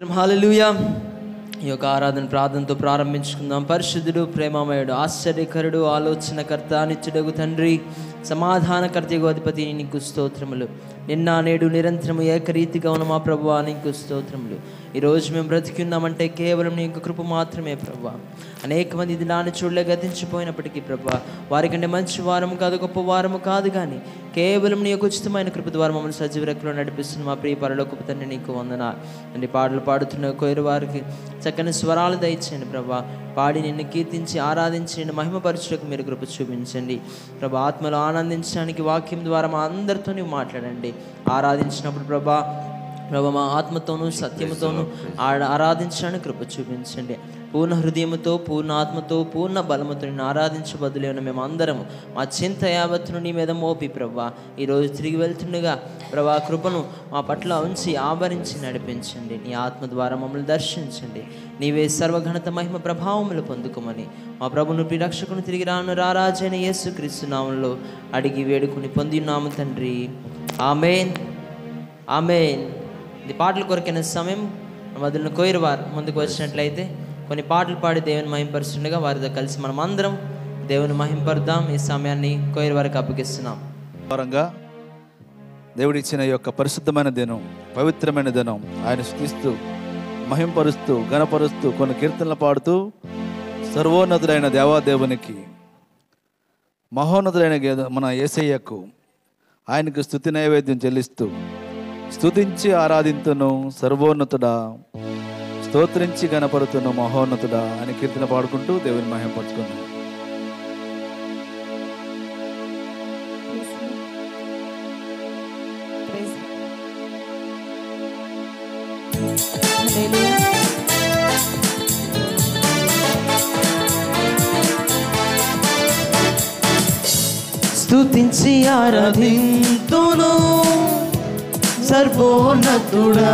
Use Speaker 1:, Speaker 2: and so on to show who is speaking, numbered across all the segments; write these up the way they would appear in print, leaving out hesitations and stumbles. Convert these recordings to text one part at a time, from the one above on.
Speaker 1: హల్లెలూయా. ఈ యొక్క ఆరాధన ప్రార్థనతో ప్రారంభించుకుందాం. పరిశుద్ధుడు, ప్రేమమయుడు, ఆశ్చర్యకరుడు, ఆలోచనకర్త, నిత్యుడగు తండ్రి, సమాధానకర్తయగు అధిపతి, నీకు స్తోత్రములు. నిన్న నేడు నిరంతరము ఏకరీతిగా ఉన్న మా ప్రభువా, నీకు స్తోత్రములు. ఈరోజు మేము బ్రతికి ఉన్నామంటే కేవలం నీ యొక్క కృప మాత్రమే ప్రభువా. అనేక మంది దినాన్ని చూడలే గతించిపోయినప్పటికీ ప్రభువా, వారికంటే మంచి వారము కాదు, గొప్ప వారము కాదు, కానీ కేవలం నీ యొక్క ఉచితమైన కృప ద్వారా మమ్మల్ని సజీవ రెక్కలో నడిపిస్తున్న మా ప్రియ పరలోకపు తండ్రి, నీకు వందనాలు. అండి పాటలు పాడుతున్న కోరి వారికి చక్కని స్వరాలు దయచేయండి ప్రభా. పాడి నిన్ను కీర్తించి ఆరాధించి నిన్ను మహిమపరచుటకు మీరు కృప చూపించండి ప్రభా. ఆత్మలో ఆనందించడానికి వాక్యం ద్వారా మా అందరితో నీవు మాట్లాడండి. ఆరాధించినప్పుడు ప్రభా మా ఆత్మతోనూ సత్యముతోనూ ఆరాధించడానికి కృప చూపించండి. పూర్ణ హృదయముతో, పూర్ణ ఆత్మతో, పూర్ణ బలముతో నిన్ను ఆరాధించబదులేన మేము అందరము మా చింత యావత్తును నీ మీద మోపి ప్రభా, ఈరోజు తిరిగి వెళ్తుండగా ప్రభా కృపను మా పట్ల ఉంచి ఆవరించి నడిపించండి. నీ ఆత్మ ద్వారా మమ్మల్ని దర్శించండి. నీవే సర్వఘనత మహిమ ప్రభావములు పొందుకోమని మా ప్రభును ప్రిరక్షకుని తిరిగి రాను రారాజైన యేసుక్రీస్తు నామములో అడిగి వేడుకుని పొందినాము తండ్రి. ఆమేన్, ఆమేన్. ఇది పాటల కొరకైన సమయం. మొదలు కోయిరు వారు ముందుకు వచ్చినట్లయితే కొన్ని పాటలు పాడి దేవుని మహింపరుస్తుండగా వారితో కలిసి మనం అందరం దేవుని మహింపరుద్దాం. ఈ సమయాన్ని కోయిరు వారికి అప్పగిస్తున్నాం.
Speaker 2: పరంగా దేవుడిచ్చిన ఈ యొక్క పరిశుద్ధమైన దినం, పవిత్రమైన దినం ఆయన స్తుతిస్తూ మహింపరుస్తూ ఘనపరుస్తూ కొన్ని కీర్తనలు పాడుతూ సర్వోన్నతుడైన దేవాదేవునికి, మహోన్నతుడైన మన యేసయ్యకు ఆయనకు స్తుతి నైవేద్యం చెల్లిస్తూ స్తుతించి ఆరాధింతును సర్వోన్నతుడా, స్తోత్రించి గణపరుతును మహోన్నతుడా అని కీర్తన పాడుకుంటూ దేవుని మహిమపరచుకున్నాం.
Speaker 1: స్తుతించి ఆరాధింతును సర్వోన్నతుడా,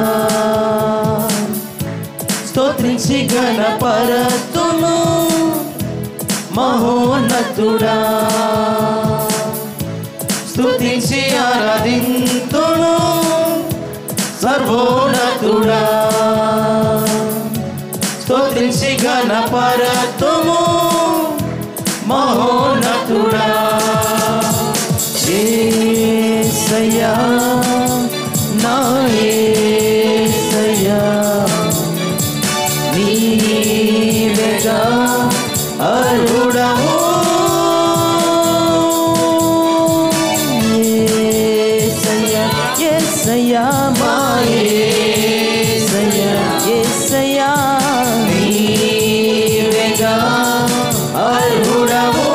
Speaker 1: స్తోత్రించి గణపరతును మహోన్నతుడా. స్తుతించి ఆరాధింతును సర్వోన్నతుడా, స్తోత్రించి గణపరతుము మహోన్నతుడా. యేసయ్యా నా యేసయ్యా, నీవేగా అర్హుడవు. యేసయ్యా యేసయ్యా మా యేసయ్యా యేసయ్యా, నీవేగా అర్హుడవు.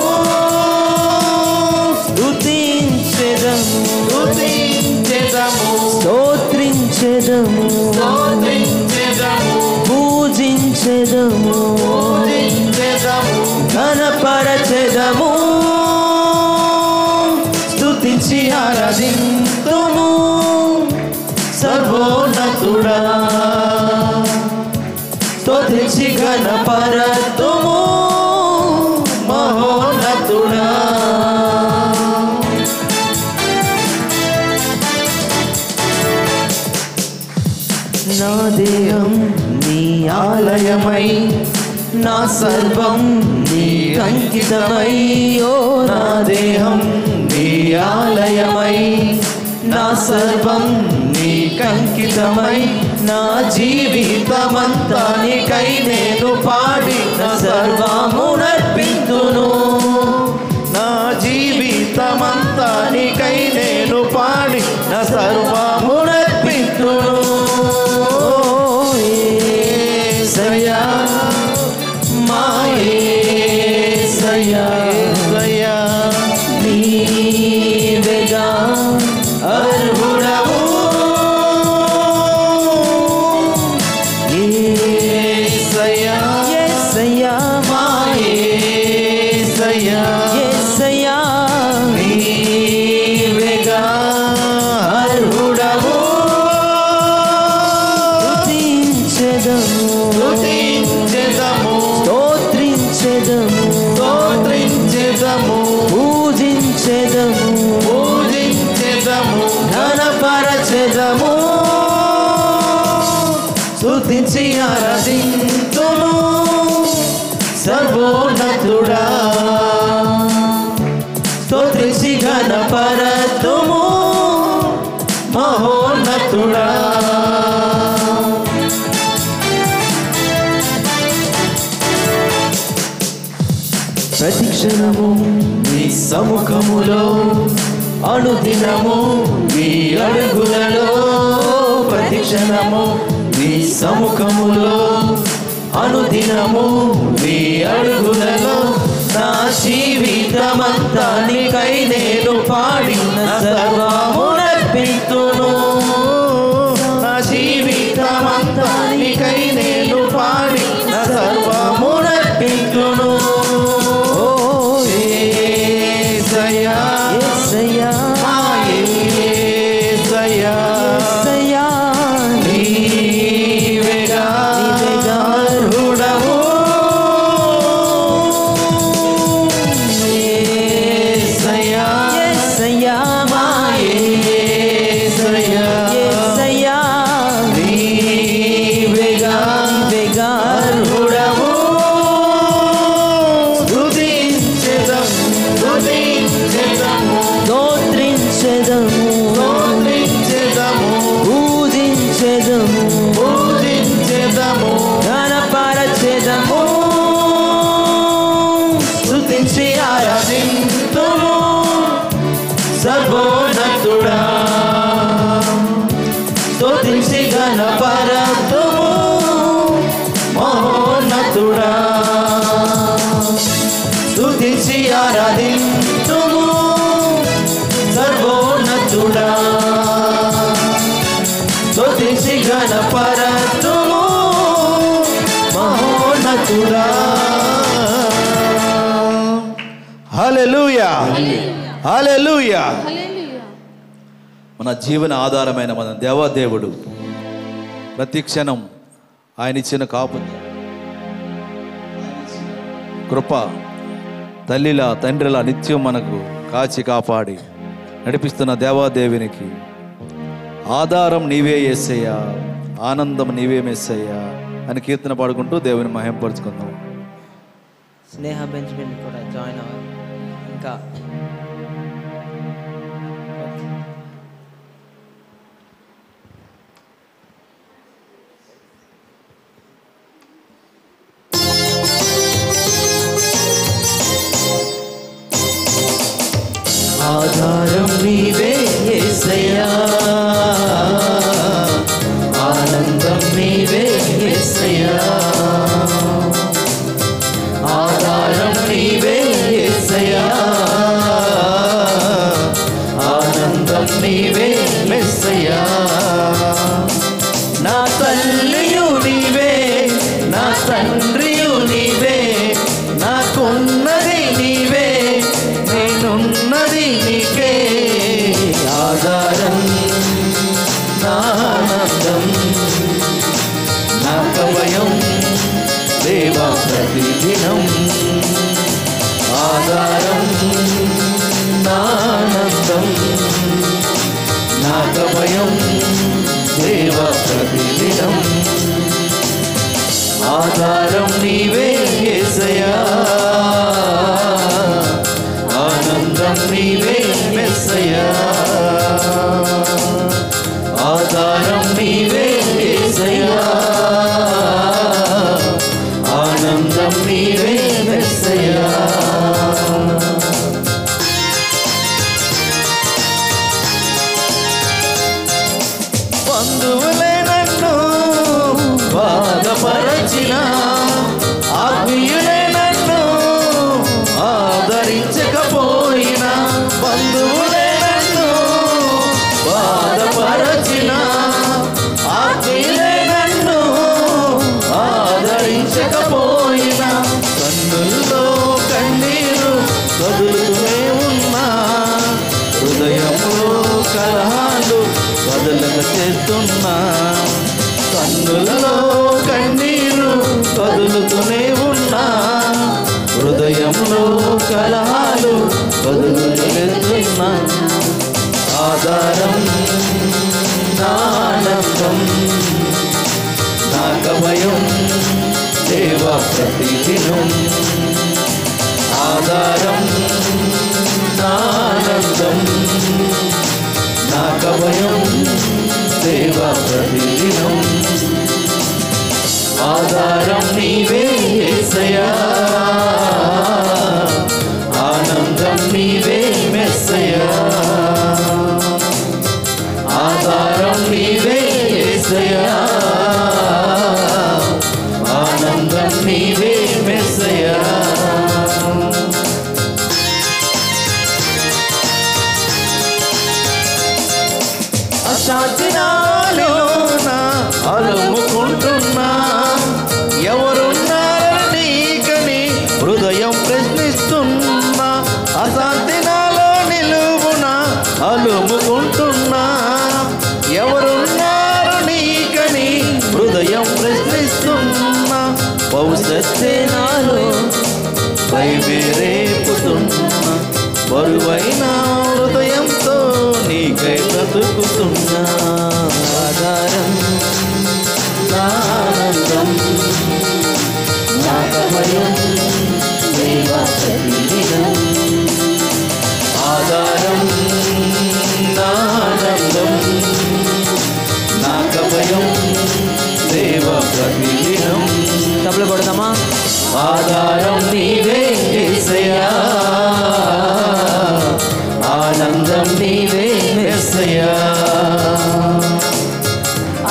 Speaker 1: స్తుతించెదము స్తుతించెదము, స్తోత్రించెదము స్తోత్రించెదము, పూజించెదము పూజించెదము, ఘనపరచెదము. స్తుతించి ఆరాధింతుము సర్వోన్నతుడా, స్తోత్రించి ఘనపరతుము మహోన్నతుడా. నా దేహం నీ ఆలయమై, నా సర్వం నీ అంకితమై. ఓ నా దేహం నీ ఆలయమై, నా సర్వం నీ అంకితమై. నా జీవితమంతా నీకై నేను పాడి నా సర్వమునర్పింతును. నా జీవితమంతా నీకై నేను పాడి నా సర్వమునర్పింతును. యేసయ్యా మా యేసయ్యా, నీవేగా అర్హుడవు. యేసయ్యా యేసయ్యా మా స్తుతించి ఆరాధింతును సర్వోన్నతుడా స్తుతించి ఘనపరతుము మహోన్నతుడా ప్రతిక్షణము నీ సముఖములో అనుదినము నీ అడుగులలో ప్రతిక్షణము నీ సముఖములో అనుదినము నీ అడుగులలో నా జీవితమంతా నీకై నేను పాడిన సర్వమునర్పితును నా జీవితమంతా నీకై నేను పాడిన సర్వమునర్పితును సర్వోన్నతుడా స్తుతించి ఘనపరతుము మహోన్నతుడా స్తుతించి ఆరాధింతుము సర్వోన్నతుడా స్తుతించి ఘనపరతుము మహోన్నతుడా.
Speaker 2: హల్లెలూయా హల్లెలూయా. మన జీవన ఆధారమైన మన దేవాదేవుడు ప్రతి క్షణం ఆయన ఇచ్చిన కాపు కృప తల్లిలా తండ్రిలా నిత్యం మనకు కాచి కాపాడి నడిపిస్తున్న దేవాదేవునికి ఆధారం నీవే యేసయ్యా, ఆనందం నీవే మెస్సయ్యా అని కీర్తన పాడుకుంటూ దేవుని మహింపరుచుకుందాం.
Speaker 1: స్నేహ బెంజమిన్ కూడా జాయిన్ అవ్వాలి. ఇంకా ఆధారం నీవే యేసయ్యా, ఆనందం నీవే యేసయ్యా, ఆధారం నీవే యేసయ్యా, ఆనందం నీవే మెస్సయ్యా. నా తల్లియు నీవే, నా తండ్రియు నీవే, నాకున్నది నీవే, నేనున్నది నీకే. ఆధారం నా ఆనందం నా కవయం దేవా ప్రతిదినం. ఆధారం నా ఆనందం నా కవయం దేవా ప్రతిదినం. ఆధారం నీవే యేసయ్యా, ఆనందం నీవే మెస్సయ్యా, ఆధారం నీవే యేసయ్యా, ఆనందం నీవే మెస్సయ్యా. బంధువులే నన్ను బాధపరచిన,
Speaker 2: నాకభయం దేవా ప్రతిదినం ఆధారం ఆనందం నాకభయం దేవా ప్రతిదినం ఆధారం నీవే యేసయ్యా ఆనందం నీవే మెస్సయ్యా ఆధారం నీవే యేసయ్యా ఆనందం నీవే మెస్సయ్యా అశాంతి నాలోన అలుముకుంటున్నా ఎవరున్నారని నీకని హృదయం ప్రశ్నిస్తున్నా అశాంతి నాలో నిలువున అలుముకుంటున్నా ఎవరున్నారు నీకని హృదయం ప్రశ్నిస్తున్నా భవిష్యత్తే నాలో భయమేరేపుతున్నా బరువైన హృదయంతో నీకై బ్రతుకుతున్నా ఆధారం ఆనందం నాకభయం దేవా ప్రతిదినం ఆధారం ఆనందం నాకభయం దేవా ప్రతిదినం
Speaker 1: తబల కొడదామా
Speaker 2: ఆధారం నీవే యేసయ్యా ఆనందం నీవే యేసయ్యా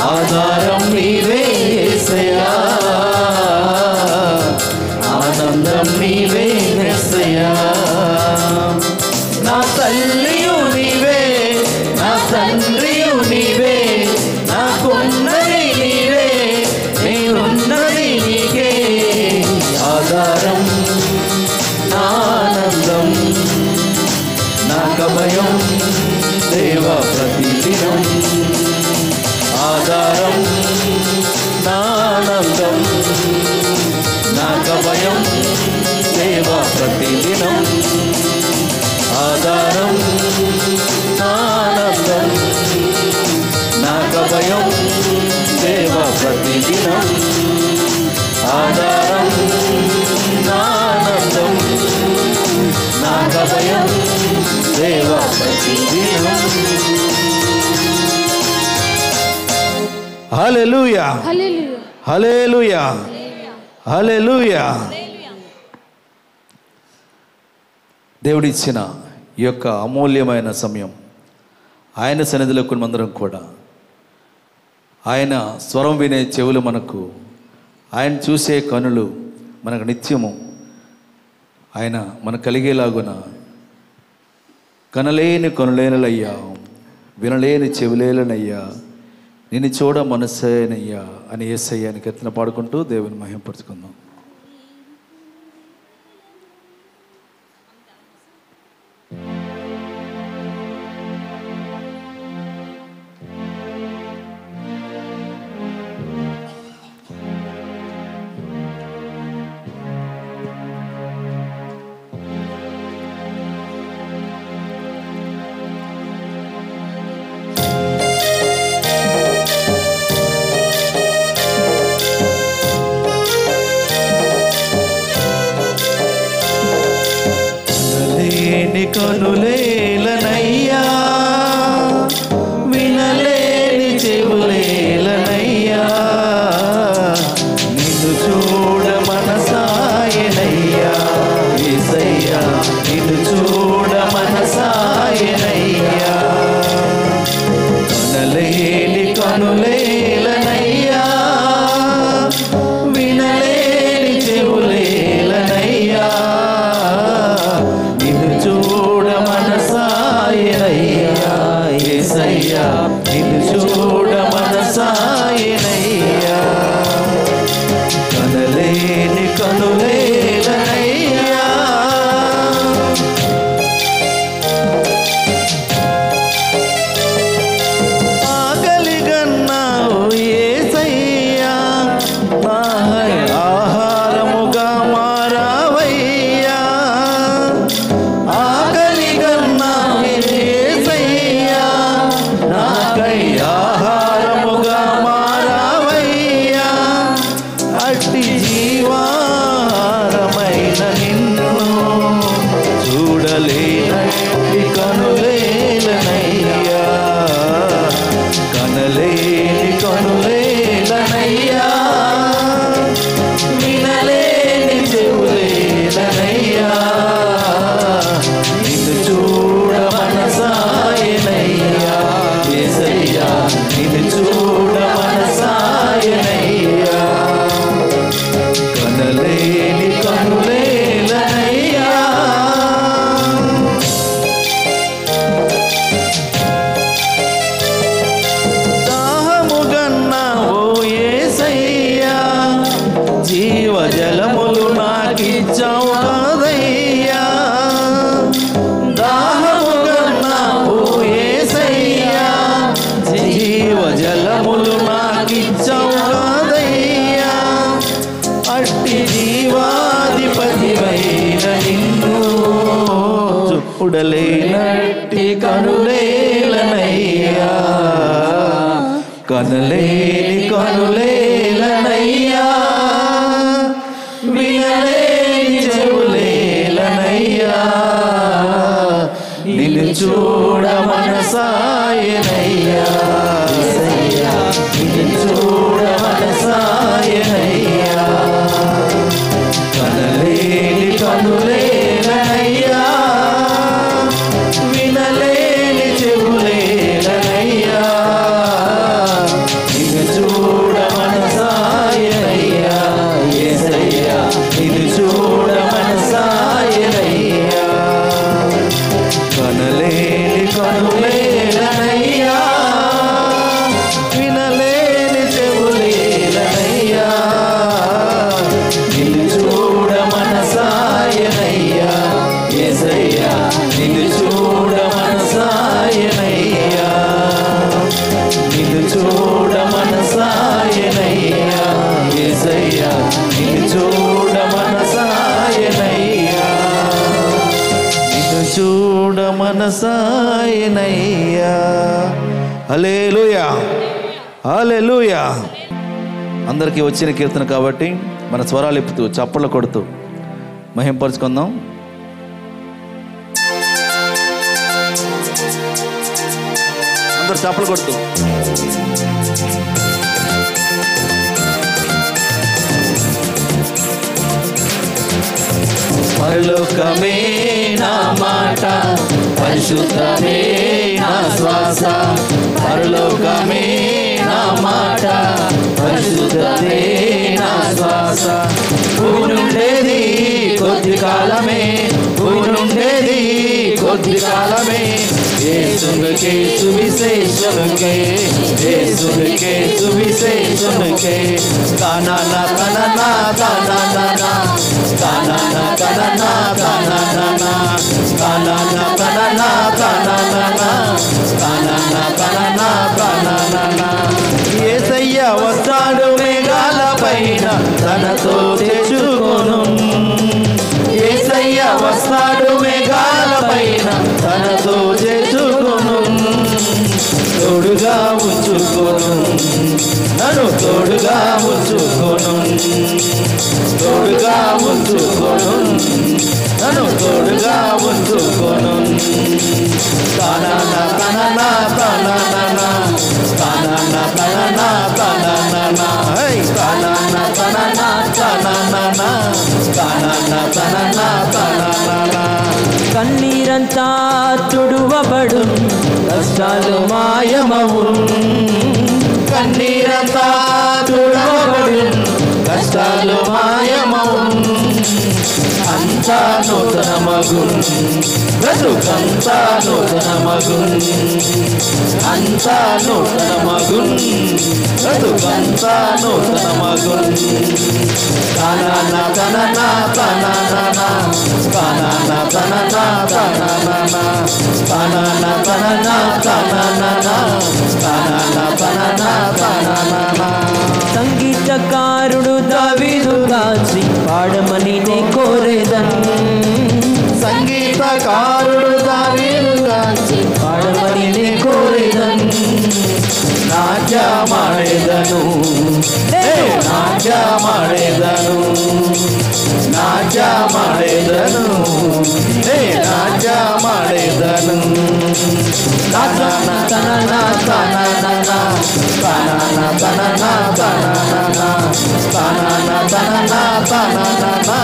Speaker 2: ఆధారం నీవే యేసయ్యా ఆనందం నీవే యేసయ్యా నా తల్లియు నీవే నా తండ్రియు నీవే నాకున్నది నీవే నేనున్నది నీకే ఆధారం ఆనందం నాకభయం దేవా ప్రతిదినం ఆధారం ఆనందం నాకభయం దేవా ప్రతిదినం ఆధారం ఆనందం నాకభయం దేవా ప్రతిదినం ఆధారం ఆనందం నాకభయం దేవా ప్రతిదినం హల్లెలూయా హల్లెలూయా హల్లెలూయా దేవుడిచ్చిన ఈ యొక్క అమూల్యమైన సమయం ఆయన సన్నిధిలోకి మనమందరం కూడా ఆయన స్వరం వినే చెవులు మనకు ఆయన చూసే కనులు మనకు నిత్యము ఆయన మనకు కలిగేలాగున కనలేని కనులేనయ్యా వినలేని చెవులేనయ్యా నిన్ను చూడ మనసేనయ్యా అని యేసయ్యాని కీర్తన పాడుకుంటూ దేవుని మహిమపరుచుకుందాం. కనులేలనయ్యా వినలేని చెవులేలనయ్యా నిన్ను చూడ మనసాయనయ్యా యేసయ్యా నిన్ను చూడ మనసాయనయ్యా కనలేని కనులేలనయ్యా వినలేని చెవులేలనయ్యా నిన్ను చూడ మనసా చూడలేనట్టి కనులేలనయ్యా, కనలేని కనులేలనయ్యా, వినలేని చెవులేలనయ్యా, నిన్ను చూడ మనసాయనయ్యా, నిన్ను చూడ మనసాయనయ్యా, కనలేని కనులేలనయ్యా, వినలేని చెవులేలనయ్యా, నిన్ను చూడ మనసాయనయ్యా, యేసయ్యా నిన్ను చూడ మనసాయనయ్యా, కనలేని కనులేలనయ్యా, వినలేని చెవులేలనయ్యా, నిన్ను చూడ మనసాయనయ్యా, యేసయ్యా నిన్ను చూడ మనసాయనయ్యా, నిన్ను చూడ మనసాయనయ్యా, యేసయ్యా నిన్ను చూడ మనసాయనయ్యా, నిన్ను చూడ మనసాయనయ్యా. హల్లెలూయా, హల్లెలూయా. అందరికీ వచ్చిన కీర్తన కాబట్టి మన స్వరాలు ఎప్పుతూ చప్పట్లు కొడుతూ మహింపరుచుకుందాం. అందరూ చప్పట్లు కొడుతూ పరలోకమే నా మాట, పరిశుద్ధమే నా శ్వాస, పరలోకమే నా మాట, పరిశుద్ధమే నా శ్వాస, భూమి నుండేది కొద్ది కాలమే, భూమి నుండేది కొద్ది కాలమే, యేసునికే సువిశేషముకే, యేసునికే సువిశేషముకే, కానానా కననా కానానా, కానానా కననా కానానా, కానానా కననా కానానా, కానానా కననా కానానా, యేసయ్య వస్తాడు మేఘాల పైన తనతో తెచ్చుకొను, యేసయ్య వస్తాడు మేఘాల పైన తనతో చేర్చుకొను, తోడుగా ఉంచుకొను, నన్ను తోడుగా ఉంచుకొను, తోడుగా ఉంచుకొను, నన్ను తోడుగా ఉంచుకొను, కానానా కననా కానానా, కానానా కననా కానానా, కానానా కననా కానానా, కానానా కననా కానానా,
Speaker 1: కన్నీరంతా తుడువబడు, కష్టాలు మాయమవు,
Speaker 2: కన్నీరంతా తుడవబడు, కష్టాలు మాయమవు, అంతా నూతనమగు, బ్రతుకంతా నూతనమగు, అంతా నూతనమగు, బ్రతుకంతా నూతనమగు, కానానా కననా కానానా, కానానా కననా కానానా, కానానా కననా కానానా, కానానా కననా కానానా,
Speaker 1: సంగీతకారుడు దావీదు కాచి పాడమని నే కోరేదను,
Speaker 2: సంగీతకారుడు దావీదు కాచి
Speaker 1: పాడమని నే కోరేదను,
Speaker 2: నాట్యమాడేదను, నాట్యమాడేదను, నాట్యమాడేదను, నాట్యమాడేదను, కానానా కననా కానానా, కానానా కననా కానానా, కానానా కననా కానానా,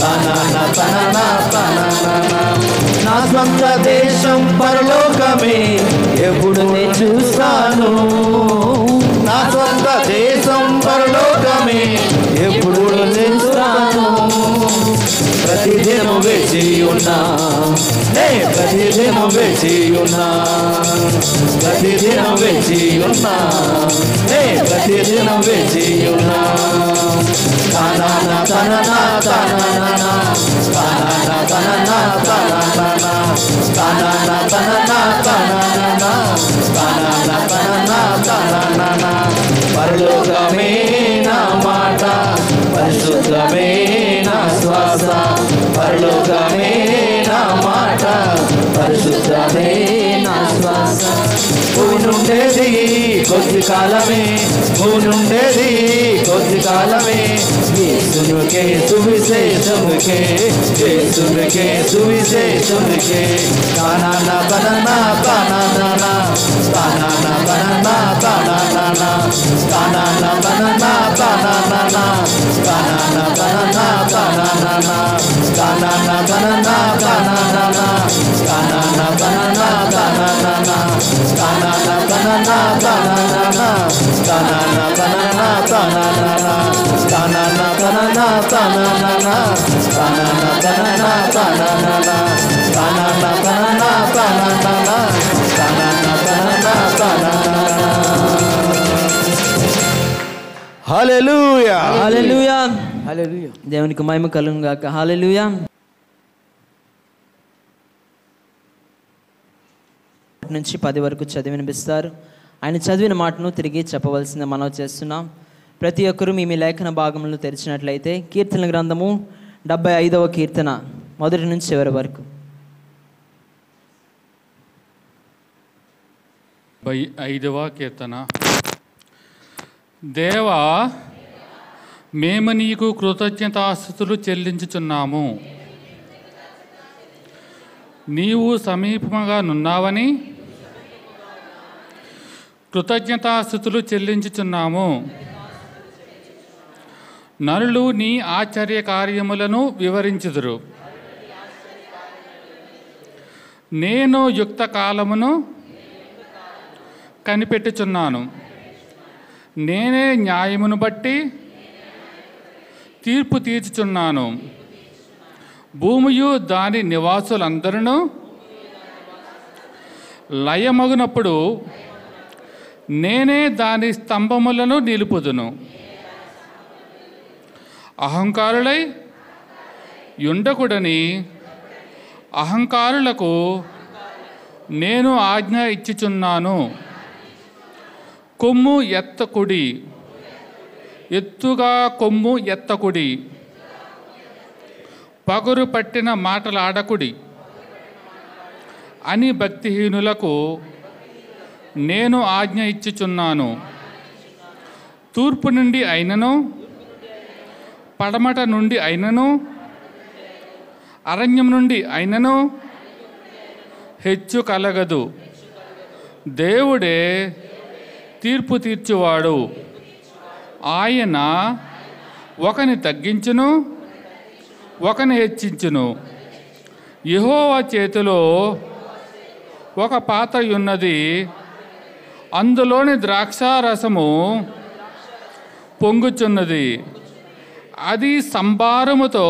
Speaker 2: కానానా కననా కానానా, నా స్వంత దేశం పరలోకమే ఎప్పుడు నే చూస్తాను, నా స్వంత దేశం పరలోకమే ఎప్పుడు నే చూస్తాను, ప్రతిదినం వేచి ఉన్నా, ప్రతిదినం వేచి ఉన్నా, ప్రతిదినం వేచి ఉన్నా, ప్రతిదినం వేచి ఉన్నా, కానానా కననా కానానా, కానానా కననా కానానా, కానానా కననా కానానా, కానానా కననా కానానా, పరలోకమే నా మాట, పరిశుద్ధమే నా శ్వాస, పరలోకమే నా మాట, కొద్ది కాలమే, ఉండేది కొద్ది కాలమే. యేసునికే సువిశేషముకే, యేసునికే సువిశేషముకే. కానాన బననా కానానా, కానాన బననా కానానా, కానాన బననా కానానా, కానాన బననా కానానా, కానాన బననా కానానా, కానాన బననా కానానా, కానాన బననా కానానా, కానాన బననా కానానా, కానాన బననా కానానా, కానాన బననా కానానా, కానాన బననా కానానా, కానాన బననా కానానా. హల్లెలూయా,
Speaker 1: హల్లెలూయా,
Speaker 3: హల్లెలూయా.
Speaker 1: దేవునికి మహిమ కలుగును గాక. హల్లెలూయా. నుంచి 10 వరకు చదివి వినిపిస్తారు. ఆయన చదివిన మాటను తిరిగి చెప్పవలసింది మనం చేస్తున్నాం. ప్రతి ఒక్కరూ మీ లేఖన భాగములను తెరిచినట్లయితే కీర్తనల గ్రంథము 75వ కీర్తన మొదటి నుంచి చివరి వరకు.
Speaker 4: 75వ కీర్తన. దేవా, మేము నీకు కృతజ్ఞతాస్తుతులు చెల్లించుచున్నాము. నీవు సమీపముగా నున్నావని కృతజ్ఞతాస్తుతులు చెల్లించుచున్నాము. నరులు నీ ఆశ్చర్య కార్యములను వివరించుదురు. నేను యుక్త కాలమును కనిపెట్టుచున్నాను. నేనే న్యాయమును బట్టి తీర్పు తీర్చుచున్నాను. భూమియు దాని నివాసులందరూ లయమగునప్పుడు నేనే దాని స్తంభములను నిలుపుదును. అహంకారులై యుండకుడని అహంకారులకు నేను ఆజ్ఞ ఇచ్చుచున్నాను. కొమ్ము ఎత్తకుడి, ఎత్తుగా కొమ్ము ఎత్తకుడి. పగురు పట్టిన మాటలాడకుడి అని భక్తిహీనులకు నేను ఆజ్ఞ ఇచ్చుచున్నాను. తూర్పు నుండి అయినను, పడమట నుండి అయినను, అరణ్యం నుండి అయినను హెచ్చు కలగదు. దేవుడే తీర్పు తీర్చువాడు. ఆయన ఒకని తగ్గించును, ఒకని హెచ్చించును. యెహోవా చేతిలో ఒక పాత్ర ఉన్నది, అందులోని ద్రాక్షారసము పొంగుచున్నది. అది సంభారముతో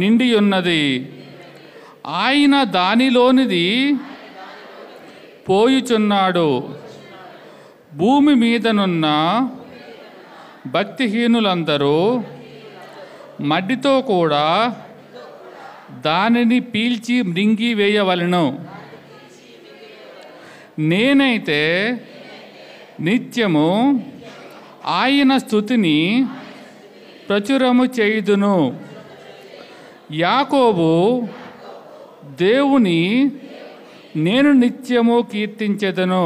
Speaker 4: నిండి ఉన్నది. ఆయన దానిలోనిది పోయుచున్నాడు. భూమి మీదనున్న భక్తిహీనులందరూ మడ్డితో కూడా దానిని పీల్చి మృంగి వేయవలెను. నేనైతే నిత్యము ఆయన స్తుతిని ప్రచురము చేయుదును. యాకోబు దేవుని నేను నిత్యము కీర్తించెదను.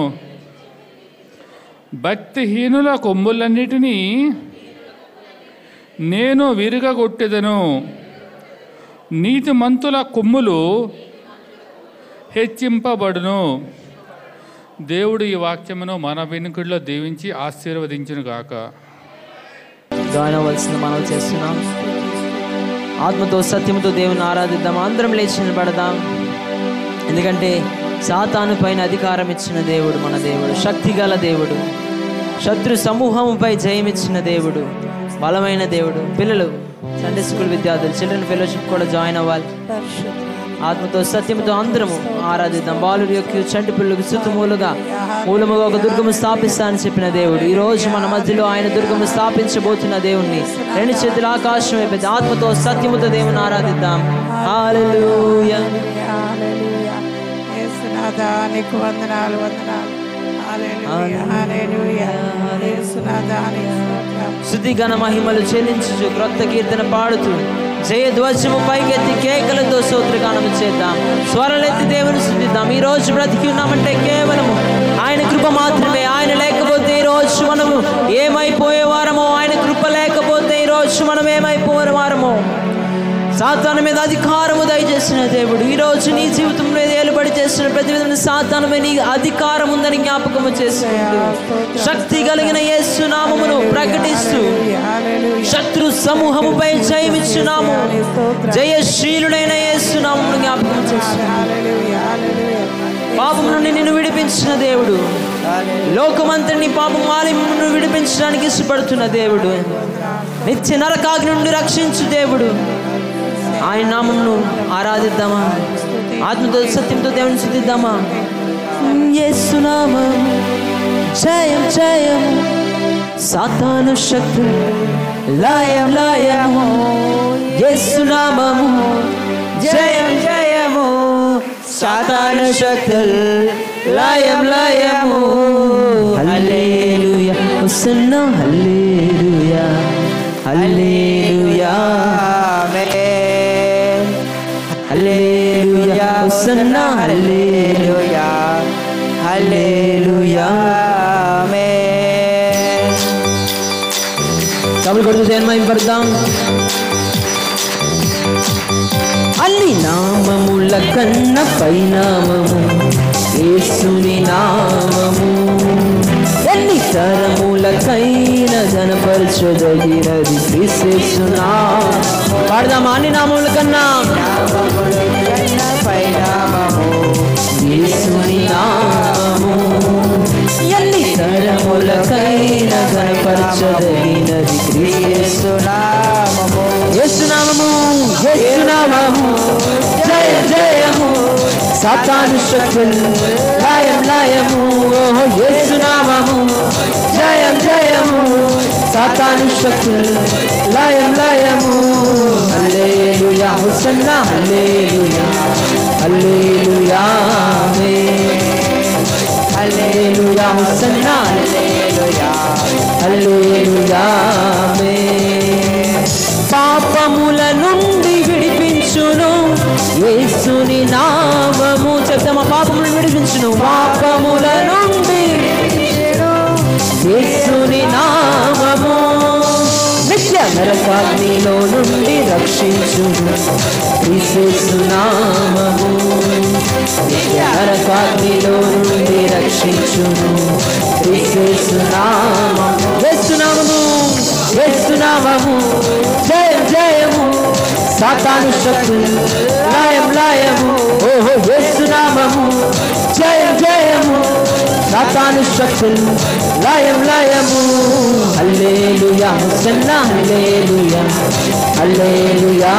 Speaker 4: భక్తిహీనుల కొమ్ములన్నిటినీ నేను విరుగగొట్టెదను. నీతిమంతుల కొమ్ములు హెచ్చింపబడును. దేవుడు ఈ వాక్యమును మన వెనుకల్లో దీవించి ఆశీర్వదించును గాక.
Speaker 1: జాయిన్ అవ్వాల్సింది మనం చేస్తున్నాం. ఆత్మతో సత్యముతో దేవుని ఆరాధిద్దాం. అందరం లేచి నిలబడదాం. ఎందుకంటే సాతాను పైన అధికారం ఇచ్చిన దేవుడు మన దేవుడు, శక్తిగల దేవుడు, శత్రు సమూహంపై జయమిచ్చిన దేవుడు, బలమైన దేవుడు. పిల్లలు, సండే స్కూల్ విద్యార్థులు, చిల్డ్రన్ ఫెలోషిప్ కూడా జాయిన్ అవ్వాలి. ఆత్మతో సత్యముతో అందరము ఆరాధిద్దాం. బాలుడి యొక్క చంటి పిల్లలకు సుతుమూలుగా మూలముగా ఒక దుర్గము స్థాపిస్తా అని చెప్పిన దేవుడు ఈ రోజు మన మధ్యలో ఆయన దుర్గము స్థాపించబోతున్న దేవుణ్ణి రెండు చేతుల ఆకాశం అయిపోయింది. ఆత్మతో సత్యముతో దేవుని ఆరాధిద్దాం. హల్లెలూయా,
Speaker 3: హల్లెలూయా. యేసునాథా నీకు వందనాలు, వందనాలు. హల్లెలూయా, హల్లెలూయా. యేసునాథా నీకు స్తోత్రం.
Speaker 1: స్తుతి ఘన మహిమలు చెల్లించు క్రొత్త కీర్తన పాడుతూ జయ ధ్వజము పైకెత్తి కేకలతో స్తోత్రగానము చేద్దాం. స్వరలెత్తి దేవుని స్తుతిద్దాం. ఈ రోజు బ్రతికి ఉన్నామంటే కేవలము ఆయన కృప మాత్రమే. ఆయన లేకపోతే ఈరోజు మనము ఏమైపోయేవారమో, ఆయన కృప లేకపోతే ఈరోజు మనం ఏమైపోయేవారమో. సాతాను మీద అధికారము దయచేసిన దేవుడు ఈరోజు నీ జీవితం మీద ఏలుబడి చేసిన ప్రతి విధమైన సాతాను మీద నీ అధికారం ఉందని జ్ఞాపకము చేస్తున్నాడు. శక్తి కలిగిన యేసు నామమును ప్రకటిస్తూ శత్రు సమూహముపై జయమిచ్చున్నాము. జయశీలుడైన యేసు నామమును జ్ఞాపకం చేస్తున్నాడు. పాపం నుండి నిన్ను విడిపించిన దేవుడు, లోకమంతటిని పాపం మాలిన్యమును విడిపించడానికి ఇష్టపడుతున్న దేవుడు, నిత్య నరకాగ్ని నుండి రక్షించు దేవుడు. ఆయన నామమును ఆరాధిద్దామా? ఆత్మతో సత్యంతో దేవుని స్తుతిద్దామా? యేసు నామం జయం జయం, సాతాను శక్తి లయం లయము. యేసు నామము జయం జయము, సాతాను శక్తి లయం లయము. హల్లెలూయా హోసన్నా, హల్లెలూయా హల్లెలూయా ఆమేన్. హల్లెలూయా హోసన్నా, హల్లెలూయా హల్లెలూయా ఆమేన్. కబులు కొడుతూ దేవుని పడదాం. అన్ని నామముల కన్న పై నామము యేసుని నామము, ఎన్ని తరములకైన ఘనపరచదగినది క్రీస్తు నామము. పాడదామా? అన్ని నామముల కన్నా పై నామము యేసుని నామము, ఎన్ని తరములకైన ఘనపరచదగినది క్రీస్తు నామము. యేసు నామము యేసు నామము జయ జయము, సాతాను శక్తులు లయం లయము. ఓహో యేసు నామము జయం జయము, సాతాను శక్తులు లయం లయము. హల్లెలూయా హోసన్నా, హల్లెలూయా హల్లెలూయా ఆమేన్. హల్లెలూయా హోసన్నా, హల్లెలూయా హల్లెలూయా ఆమేన్. పాపముల నుండి విడిపించును యేసుని నామము. చెప్తామా? పాపములను విడిపించును, పాపముల నుండి యేసుని నామము. నిత్య నరకాగ్నిలో నుండి రక్షించును యేసు నామము. నిత్య నరకాగ్నిలో నుండి రక్షించును యేసు నామము. యేసు నామము యేసు నామము జయం జయము, సాతాను శక్తులు లయం లయము. ఓహో యేసు నామము జయం జయము, సాతాను శక్తులు లయం లయము. హల్లెలూయా హోసన్నా, హల్లెలూయా హల్లెలూయా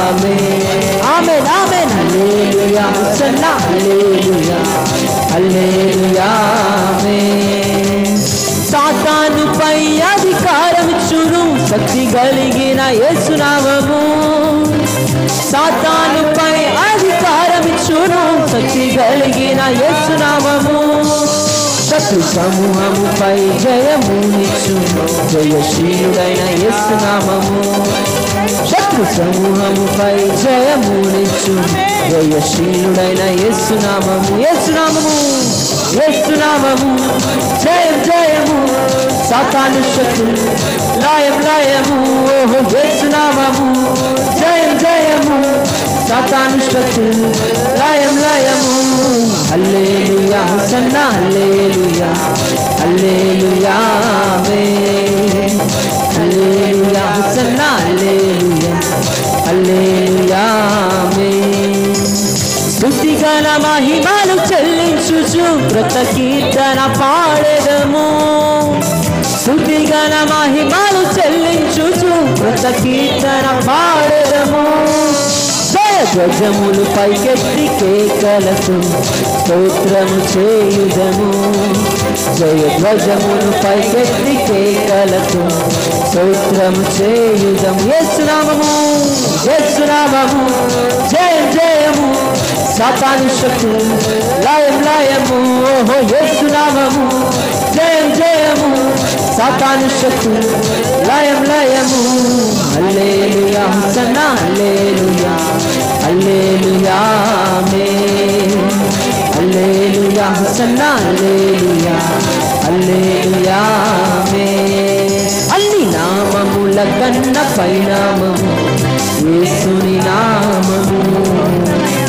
Speaker 1: ఆమేన్ ఆమేన్ ఆమేన్. హల్లెలూయా హోసన్నా, హల్లెలూయా హల్లెలూయా ఆమేన్. సాతానుపై అధికారమిచ్చును శక్తి కలిగిన యేసు నామము, సాతానుపై అధికారమిచ్చును శక్తి కలిగిన యేసు నామము. శత్రు సమూహముపై జయమునిచ్చును జయశీలుడైన యేసు నామము. శత్రు సమూహముపై జయమునిచ్చును జయశీలుడైన యేసు నామము. యేసు నామము యేసు నామము జయం జయము, సాతాను శక్తులు లయం లయము. ఓహో యేసు నామము జయం జయము, సాతాను శక్తులు లయం లయము. హల్లెలూయా హోసన్నా, హల్లెలూయా హల్లెలూయా ఆమేన్. హల్లెలూయా హోసన్నా, హల్లెలూయా హల్లెలూయా ఆమేన్. స్తుతిగల మహిమలు చెల్లించుచు కృత కీర్తన పాడెదము. స్తుతిగల మహిమలు చెల్లించుచు కృత కీర్తన పాడెదము. జయ ధ్వజములు పైకెత్తి కేకలతో స్తోత్రము చేయుదము. జయ ధ్వజములు పైకెత్తి కేకలతో స్తోత్రము చేయుదము. యేసు నామము యేసు నామము జయం జయము, సాతాను శక్తులు లయం లయము. ఓహో యేసు నామము జయం జయము, సాతాను శక్తులు లయం లయము. హల్లెలూయా హోసన్నా, హల్లెలూయా హల్లెలూయా ఆమేన్. హల్లెలూయా హల్లెలూయా హోసన్నా హల్లెలూయా హల్లెలూయా ఆమేన్. అన్ని నామముల కన్న పైనామము యేసుని నామము,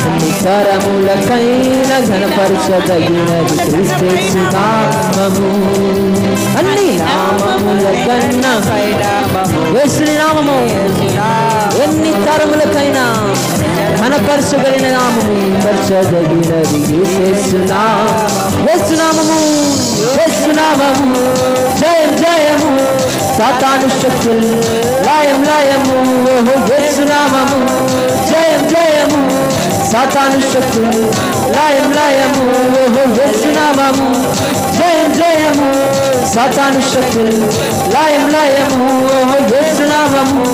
Speaker 1: అన్ని తరములకైన ఘనపరచదగినది క్రీస్తు నామము. అన్ని నామముల కన్న పైనామము యేసుని నామము, ఎన్ని తరములకైనా ఘనపరచగలిగిన నామము, పరచదగినది యేసు నామము. యేసు నామము జయం జయము, సాతాను శక్తులు లయం లయము. యేసు నామము జయం జయము, సాతాను శక్తులు లయం లయము. యేసు నామము జయం జయము, సాతాను శక్తులు లయం లయము. యేసు నామము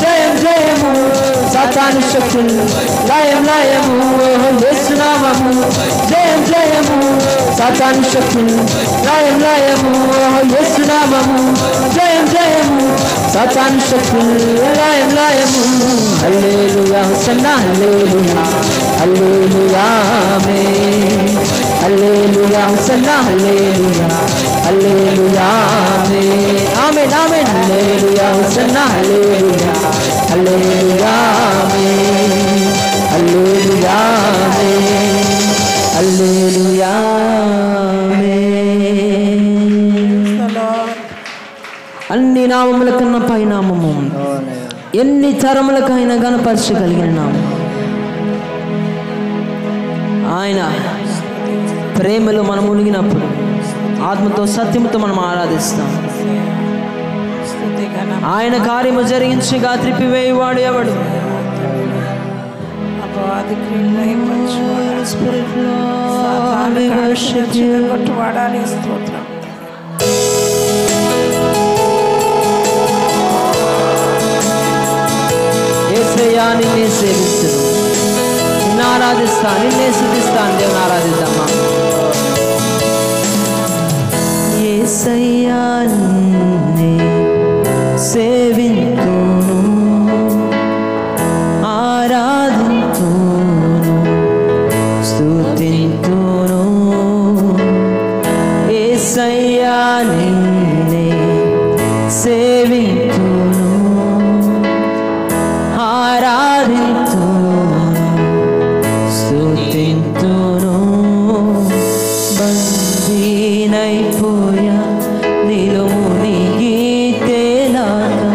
Speaker 1: జయం జయము, సాతాను శక్తులు లయం లయము. యేసు నామము జయం జయము, సాతాను శక్తులు లయం లయము. యేసు నామము జయం జయము, సాతాను శక్తులు లయం లయము. హల్లెలూయా హోసన్నా హల్లెలూయా హల్లెలూయా ఆమేన్. హల్లెలూయా హోసన్నా హల్లెలూయా హల్లెలూయా ఆమేన్. ఆమేన్ ఆమేన్. హల్లెలూయా హోసన్నా హల్లెలూయా హల్లెలూయా ఆమేన్. హల్లెలూయా ఆమేన్. హల్లెలూయా ఆమేన్. అన్ని నామముల కన్నా పైనామము, ఎన్ని తరములకైనా గణపరచగలిగిన నామం. ఆయన ప్రేమలో మనం మునిగినప్పుడు ఆత్మతో సత్యముతో మనం ఆరాధిస్తాం. ఆయన కార్యము జరిగించగా త్రిప్పివేయువాడు ఎవడు? యేసయ్యా నిన్నే సేవిస్తును, నిన్ను ఆరాధిస్తా, నిన్నే స్తుతిస్తాను. దేవుని ఆరాధిద్దామా? యేసయ్యా నిన్నే సేవింతును, ఆరాధింతును, స్తుతింతును. యేసయ్యా నిన్నే సేవింతును, ఆరాధింతును, స్తుతింతును. బందీనైపోయా నీలో మునిగి తేలాగా,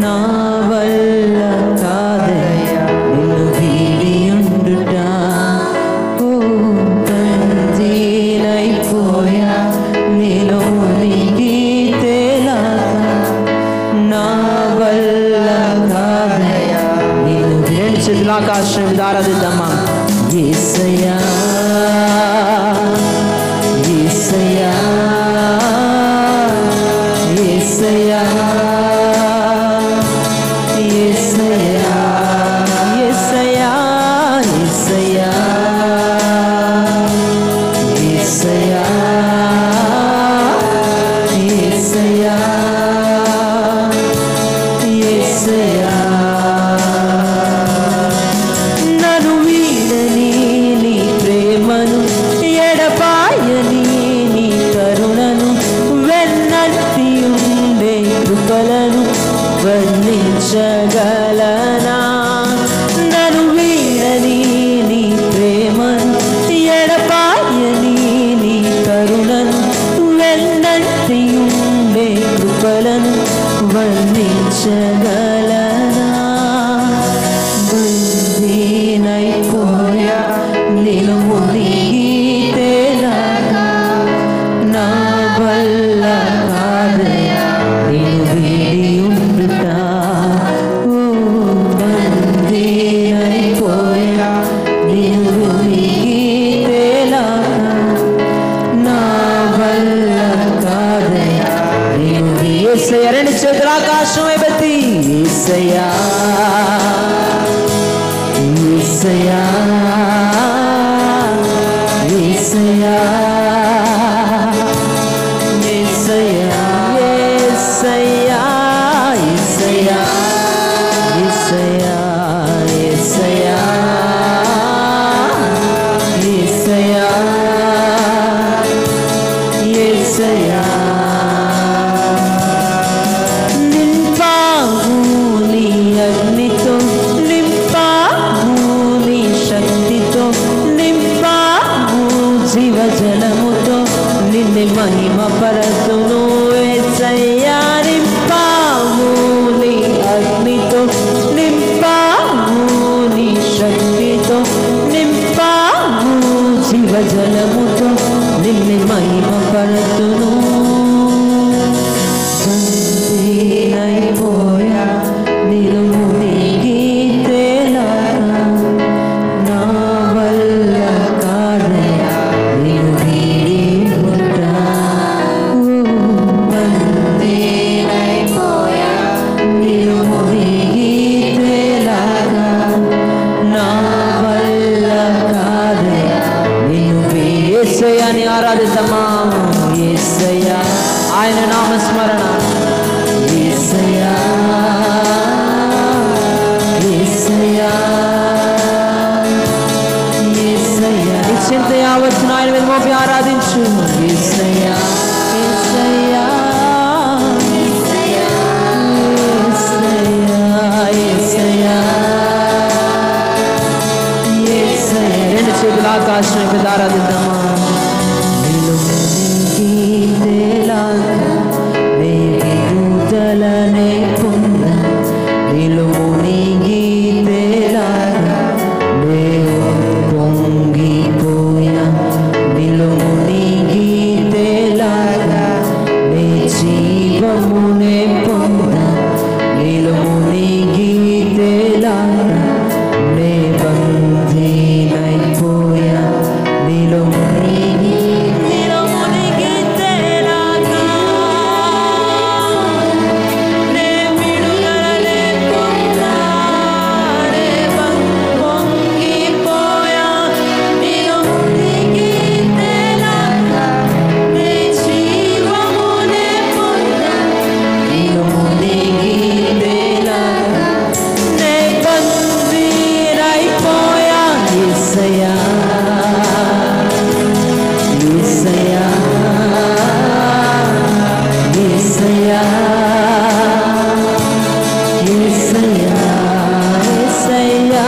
Speaker 1: నా వల్ల కాదయ్యా నిన్ను వీడి ఉండుట. ఓ బందీనైపోయా నీలో మునిగి తేలాగా, నా వల్ల కాదయ్యా నిన్ను వీడి. చేతుల ఆకాశం ఆరాధిద్దామా? యేసయ్యా యేసయ్యా యేసయ్యా యేసయ్యా యేసయ్యా యేసయ్యా యేసయ్యా యేసయ్యా యేసయ్యా. నన్ను వీడని నీ ప్రేమను, ఎడపాయని నీ కరుణను, వెన్నట్టి ఉండే కృపలను వర్ణించగలనా? నన్ను వీడని నీ ప్రేమను, ఎడపాయని నీ కరుణను, వెన్నట్టి ఉండే కృపలను వర్ణించగలనా? బందీనైపోయా నీలో మునిగి తేలాగా, నా వల్ల కాదయ్యా నిన్ను వీడి ఉండుట. ఓ బందీనైపోయా నీలో మునిగి తేలాగా, నా వల్ల కాదయ్యా నిన్ను వీడి. యేసయ్యా రెండు చేతుల ఆకాశం వైపెత్తి యేసయ్యా యేసయ్యా యేసయ్యా యేసయ్యా యేసయ్యా యేసయ్యా యేసయ్యా యేసయ్యా యేసయ్యా ఆకాశం పెద్ద ఆరాధిద్దామా. నీలో మునిగి తేలాగా నే విడుదలనే పొంద, నీలో మునిగి తేలాగా నే పొంగిపోయా, నీలో మునిగి తేలాగా నే జీవమునే పొంద, నీలో మునిగి తేలాగా నే బందీనైపోయా, నీలో మునిగి తేలాగా నే విడుదలనే పొందా, నే పొంగిపోయా, నీలో మునిగి తేలాగా నే జీవమునే పొందా, నీలో మునిగి తేలాగా నే బందీనైపోయా. యేసయ్యా యేసయ్యా యేసయ్యా యేసయ్యా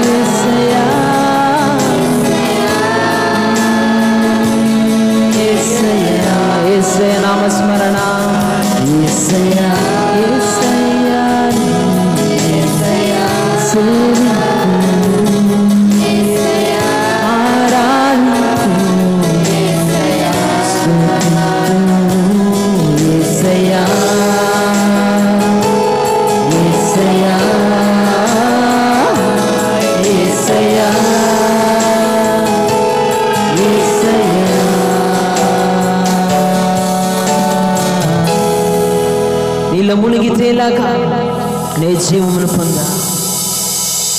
Speaker 1: యేసయ్యా యేసయ్యా యేసయ్యా నామస్మరణ. యేసయ్యా యేసయ్యా యేసయ్యా నీలో మునిగి తేలాగా నే జీవమును పొందా,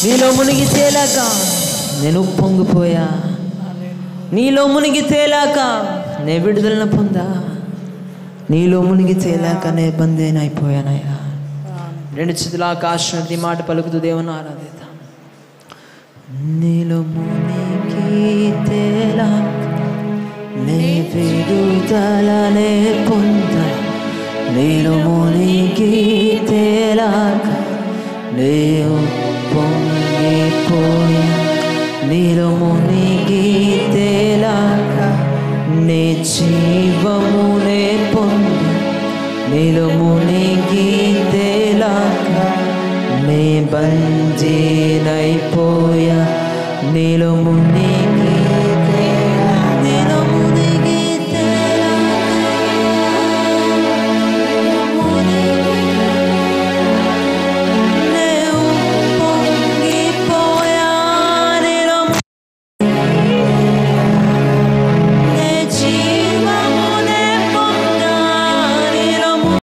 Speaker 1: నీలో మునిగి తేలాగా నేను పొంగిపోయా, నీలో మునిగి తేలాక నే విడుదలను పొందా, నీలో మునిగి తేలాక నే బందీనైపోయానయ్యా. రెండు చేతుల ఆకాశం ఈ మాట పలుకుతూ దేవుని ఆరాధిద్దాం. నీలో మునిగి తేలాక నే విడుదలనే పొందా, నీలో మునిగి తేలాక నే పొంగిపోయా, నీలో మునిగి తేలాక నే జీవమునే పొందా, నీలో మునిగి తేలాక నే బందీనైపోయా, నీలో